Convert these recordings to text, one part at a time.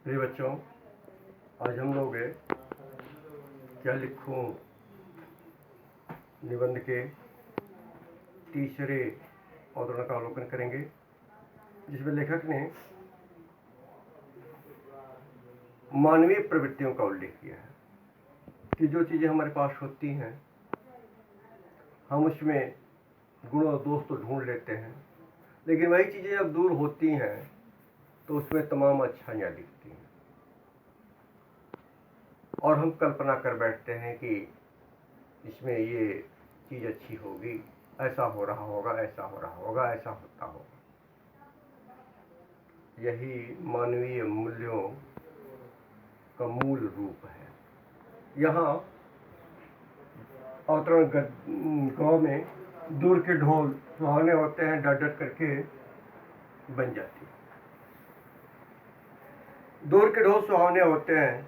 प्रिय बच्चों, आज हम लोग क्या लिखूं निबंध के तीसरे अवतरण का अवलोकन करेंगे, जिसमें लेखक ने मानवीय प्रवृत्तियों का उल्लेख किया है कि जो चीज़ें हमारे पास होती हैं हम उसमें गुण और दोष तो ढूंढ लेते हैं, लेकिन वही चीज़ें जब दूर होती हैं तो उसमें तमाम अच्छाइयाँ दिखती हैं और हम कल्पना कर बैठते हैं कि इसमें ये चीज़ अच्छी होगी, ऐसा हो रहा होगा, ऐसा हो रहा होगा, ऐसा होता होगा। यही मानवीय मूल्यों का मूल रूप है। यहाँ अवतरण गाँव में दूर के ढोल सुहावने होते हैं, डट डट करके बन जाती है। दूर के ढोल सुहावने होते हैं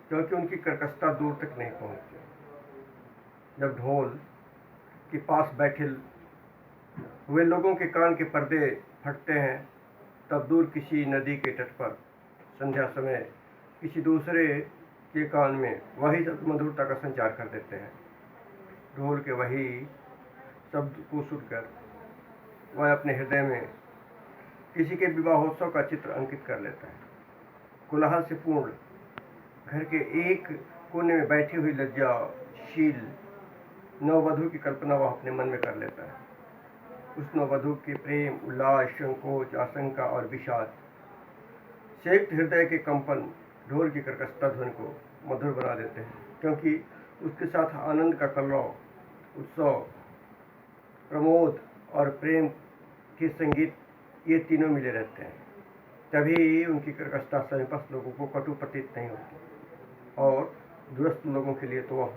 क्योंकि उनकी कर्कशता दूर तक नहीं पहुंचती। जब ढोल के पास बैठे हुए लोगों के कान के पर्दे फटते हैं, तब दूर किसी नदी के तट पर संध्या समय किसी दूसरे के कान में वही मधुरता का संचार कर देते हैं। ढोल के वही शब्द को सुनकर वह अपने हृदय में किसी के विवाहोत्सव का चित्र अंकित कर लेता है। कोलाहल से पूर्ण घर के एक कोने में बैठी हुई लज्जाशील नववधू की कल्पना वह अपने मन में कर लेता है। उस नववधू के प्रेम, उल्लास, संकोच, आशंका और विषाद संयुक्त हृदय के कंपन ढोल की कर्कशता ध्वनि को मधुर बना देते हैं, क्योंकि उसके साथ आनंद का कलरव, उत्सव, प्रमोद और प्रेम के संगीत, ये तीनों मिले रहते हैं। तभी उनकी कर्कशता समीपस्थ लोगों को कटु प्रतीत नहीं होती और दूरस्थ लोगों के लिए तो वह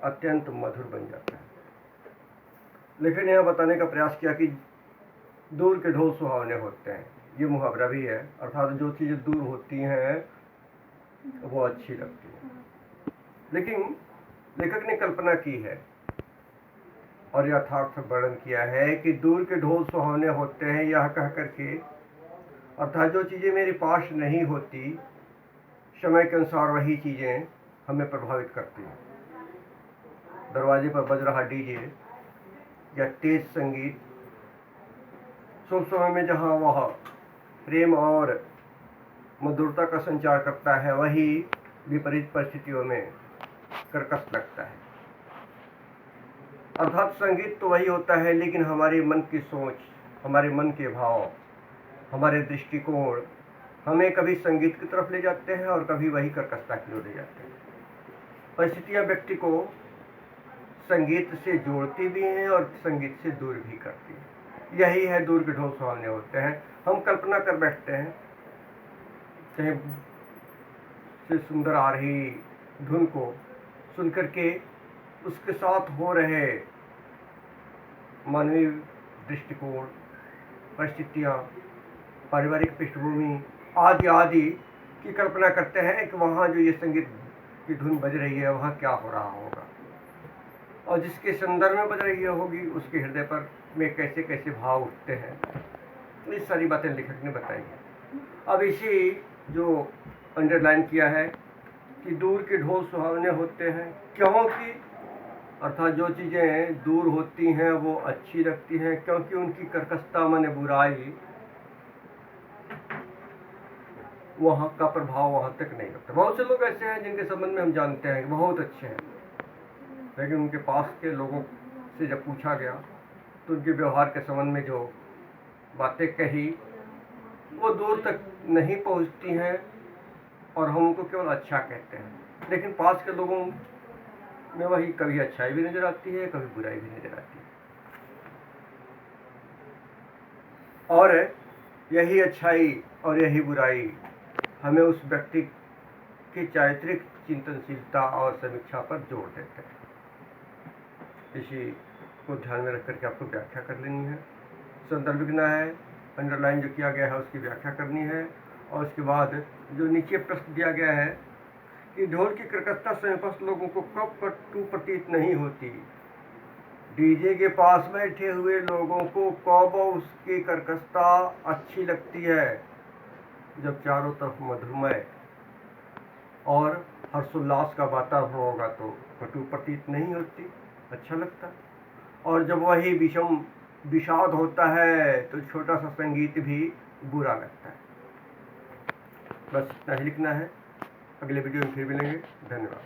अत्यंत मधुर बन जाता है। लेखक ने यह बताने का प्रयास किया कि दूर के ढोल सुहावने होते हैं। ये मुहावरा भी है, अर्थात जो चीज़ें दूर होती हैं वो अच्छी लगती हैं। लेकिन लेखक ने कल्पना की है और यथार्थ वर्णन किया है कि दूर के ढोल सुहावने होते हैं, यह कह करके, अर्थात जो चीज़ें मेरे पास नहीं होती, समय के अनुसार वही चीज़ें हमें प्रभावित करती हैं। दरवाजे पर बज रहा डीजे या तेज संगीत शुभ समय में जहाँ वह प्रेम और मधुरता का संचार करता है, वही विपरीत परिस्थितियों में कर्कश लगता है। अर्थात संगीत तो वही होता है, लेकिन हमारे मन की सोच, हमारे मन के भाव, हमारे दृष्टिकोण हमें कभी संगीत की तरफ ले जाते हैं और कभी वही कर्कशता की ओर ले जाते हैं। परिस्थितियाँ व्यक्ति को संगीत से जोड़ती भी हैं और संगीत से दूर भी करती हैं। यही है दूर के ढोल सुहावने होते हैं। हम कल्पना कर बैठते हैं कहीं से सुंदर आ रही धुन को सुन करके उसके साथ हो रहे मानवीय दृष्टिकोण, परिस्थितियाँ, पारिवारिक पृष्ठभूमि आदि आदि की कल्पना करते हैं कि वहाँ जो ये संगीत की धुन बज रही है वहाँ क्या हो रहा होगा, और जिसके संदर्भ में बज रही होगी उसके हृदय पर में कैसे कैसे भाव उठते हैं। तो ये सारी बातें लेखक ने बताई हैं। अब इसी जो अंडरलाइन किया है कि दूर के ढोल सुहावने होते हैं, क्योंकि अर्थात जो चीज़ें दूर होती हैं वो अच्छी लगती हैं, क्योंकि उनकी कर्कशता माने बुराई वहाँ का प्रभाव वहाँ तक नहीं लगता। बहुत से लोग ऐसे हैं जिनके संबंध में हम जानते हैं कि बहुत अच्छे हैं, लेकिन उनके पास के लोगों से जब पूछा गया तो उनके व्यवहार के संबंध में जो बातें कही वो दूर तक नहीं पहुंचती हैं और हम उनको केवल अच्छा कहते हैं, लेकिन पास के लोगों में वही कभी अच्छाई भी नजर आती है, कभी बुराई भी नजर आती है। और यही अच्छाई और यही बुराई हमें उस व्यक्ति की चारित्रिक चिंतनशीलता और समीक्षा पर जोड़ देते हैं। इसी को ध्यान में रख करके आपको व्याख्या कर लेनी है, संदर्भ लिखना है, अंडरलाइन जो किया गया है उसकी व्याख्या करनी है, और उसके बाद जो नीचे प्रश्न दिया गया है कि ढोल की कर्कशता समीपस्थ लोगों को कब कटु प्रतीत नहीं होती। डीजे के पास बैठे हुए लोगों को कब उसकी कर्कशता अच्छी लगती है, जब चारों तरफ मधुमय और हर्षोल्लास का वातावरण होगा तो कटु प्रतीत नहीं होती, अच्छा लगता। और जब वही विषाद होता है तो छोटा सा संगीत भी बुरा लगता है। बस इतना ही लिखना है। अगले वीडियो में फिर मिलेंगे। धन्यवाद।